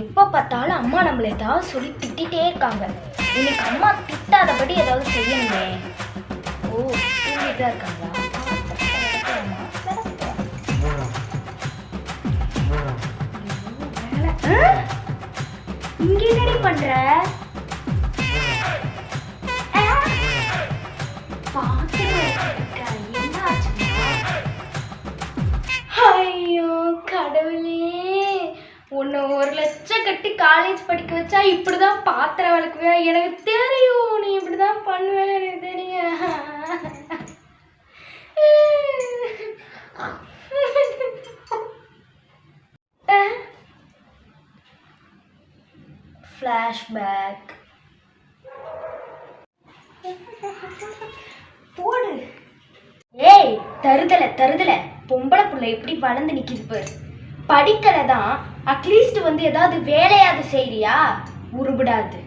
எப்போ பார்த்தாலும் அம்மா நம்மளை ஏதாவது சொல்லி திட்டிகிட்டே இருக்காங்க. இன்னைக்கு அம்மா திட்டாதபடி ஏதாவது செய்யணுமே. ஓ, தூங்கிட்டு தான் இருக்காங்களா? இங்கே என்னடி பண்ற? ஐயோ கடவுளே, உன்னை 1,00,000 கட்டி காலேஜ் படிக்க வச்சா இப்படிதான் பாத்திரம் விளக்குவியா? எனக்கு தெரியும் நீ இப்படிதான் பண்ணுவேன்னு எனக்கு தெரியும். ஃப்ளாஷ்பேக் போடு. ஏய் தருதல பொம்பளை புள்ள எப்படி வளர்ந்து நிக்குது பாரு. படிக்கல தான், அட்லீஸ்ட் வந்து ஏதாவது வேலையாவது செய்றியா? உருவிடாது.